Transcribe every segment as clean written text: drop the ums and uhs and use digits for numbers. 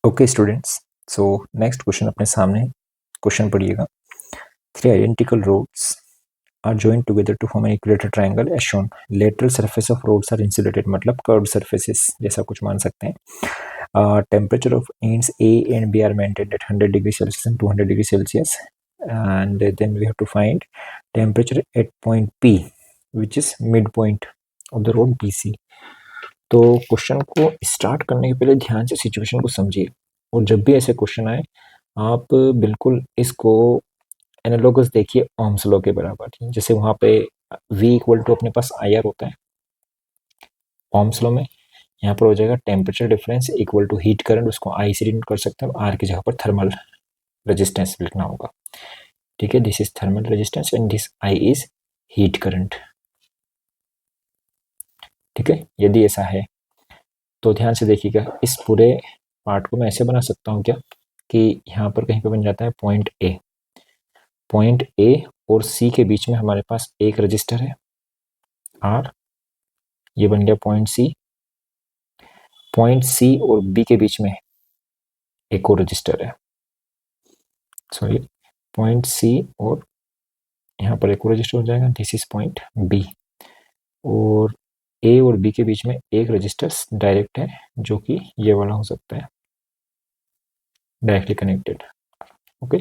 Okay students, so next question अपने सामने question पढ़िएगा। Three identical rods are joined together to form an equilateral triangle as shown. Lateral surface of roads are insulated, मतलब curved surfaces जैसा कुछ मान सकते हैं। Temperature of ends A and B are maintained at 100 degree Celsius and 200 degree Celsius, and then we have to find temperature at point P, which is midpoint of the road BC. तो question को start करने के पहले ध्यान से situation को समझिए, और जब भी ऐसे क्वेश्चन आए आप बिल्कुल इसको एनालॉगस देखिए ओम्स लॉ के बराबर। जैसे वहाँ पे V इक्वल टू अपने पास IR होता है ओम्स लॉ में, यहाँ पर हो जाएगा temperature difference equal to heat current, उसको I से डिनोट कर सकते हैं। R की जगह पर थर्मल रेजिस्टेंस लिखना होगा, ठीक है। This is thermal resistance and this I is heat current, ठीक है। यदि ऐसा है तो ध्यान से देखिएगा, इस पूरे पार्ट को मैं ऐसे बना सकता हूँ क्या कि यहाँ पर कहीं पे बन जाता है पॉइंट ए और सी के बीच में हमारे पास एक रजिस्टर है R, ये बन गया पॉइंट सी और बी के बीच में एक और रजिस्टर है, सॉरी पॉइंट सी और यहाँ पर एक और रजिस्टर हो जाएगा, दिस इज पॉइंट बी, और ए और बी के बीच में एक रजिस्टर डायरेक्ट है जो कि ये वाला हो सकता है, डायरेक्टली कनेक्टेड, ओके।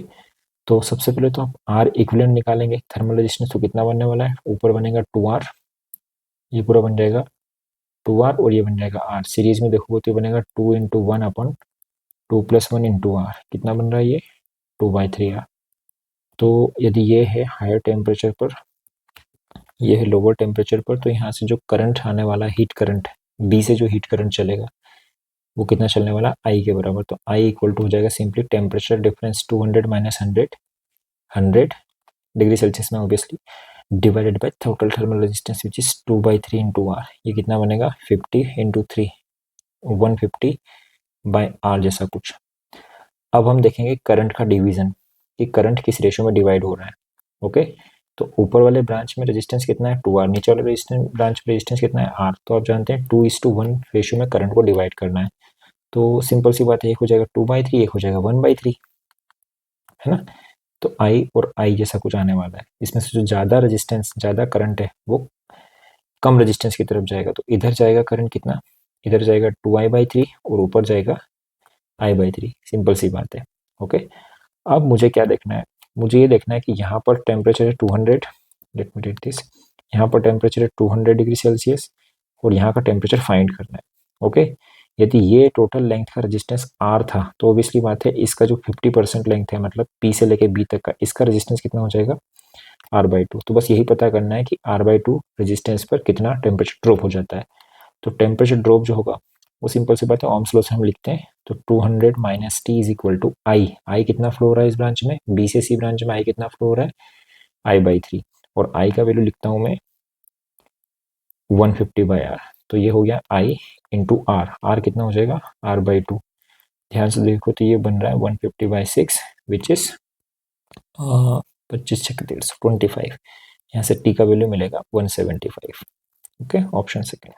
तो सबसे पहले तो आप R इक्विवेलेंट निकालेंगे थर्मल रेजिस्टेंस, तो कितना बनने वाला है, ऊपर बनेगा 2R, ये पूरा बन जाएगा 2R और ये बन जाएगा R। सीरीज में देखोगे तो ये बनेगा 2 into 1 upon 2 plus 1 into R, कितना बन रहा है ये 2/3R। तो यदि ये है हायर टेम्परेचर पर, ये है लोअर टेम्परेचर पर, तो यहाँ से जो करंट आने वाला हीट करंट B से जो हीट करंट चलेगा वो कितना चलने वाला I के बराबर। तो I इक्वल टू हो जाएगा simply temperature difference 200 minus 100 degree Celsius में obviously, divided by total thermal resistance which is 2/3 into R। ये कितना बनेगा 50 इंटू 3 150/R जैसा कुछ। अब हम देखेंगे करंट का डिवीजन, कि करंट किस रेशियो में डिवाइड हो रहा है, ओके। तो ऊपर वाले ब्रांच में रेजिस्टेंस कितना है 2R, नीचे वाले ब्रांच में रेजिस्टेंस कितना है R। तो आप जानते हैं 2:1 रेशियो में करंट को डिवाइड करना है, तो सिंपल सी बात है, एक हो जाएगा 2/3, एक हो जाएगा 1/3, है ना। तो I और I जैसा कुछ आने वाला है, इसमें से जो ज़्यादा रेजिस्टेंस ज़्यादा करंट है वो कम रेजिस्टेंस की तरफ जाएगा, तो इधर जाएगा करंट कितना, इधर जाएगा 2I/3 और ऊपर जाएगा I/3, सिंपल सी बात है, ओके। अब मुझे क्या देखना है, मुझे ये देखना है कि यहाँ पर टेम्परेचर है 200, लेट मी राइट दिस, यहाँ पर टेम्परेचर है 200 डिग्री सेल्सियस और यहाँ का टेम्परेचर फाइंड करना है, ओके। यदि ये टोटल लेंथ का रेजिस्टेंस R था तो ऑब्वियसली बात है इसका जो 50% लेंथ है, मतलब P से लेके B तक का, इसका रेजिस्टेंस कितना हो जाएगा R/2। तो बस यही पता करना है कि R/2 रेजिस्टेंस पर कितना टेम्परेचर ड्रॉप हो जाता है। तो टेम्परेचर ड्रॉप जो होगा वो सिंपल सी बात है ओम्स लॉ से हम लिखते हैं, तो 200 minus T is equal to I कितना फ्लो हो रहा है इस ब्रांच में, B से C ब्रांच में I कितना फ्लो हो रहा है I/3, और I का वैल्यू लिखता हूँ मैं 150/R। तो ये हो गया I इंटू R कितना हो जाएगा R/2। ध्यान से देखो तो ये बन रहा है 150/6 विच इज 25 छक्के 150, 25। यहाँ से T का वैल्यू मिलेगा 175, ओके, ऑप्शन सेकेंड।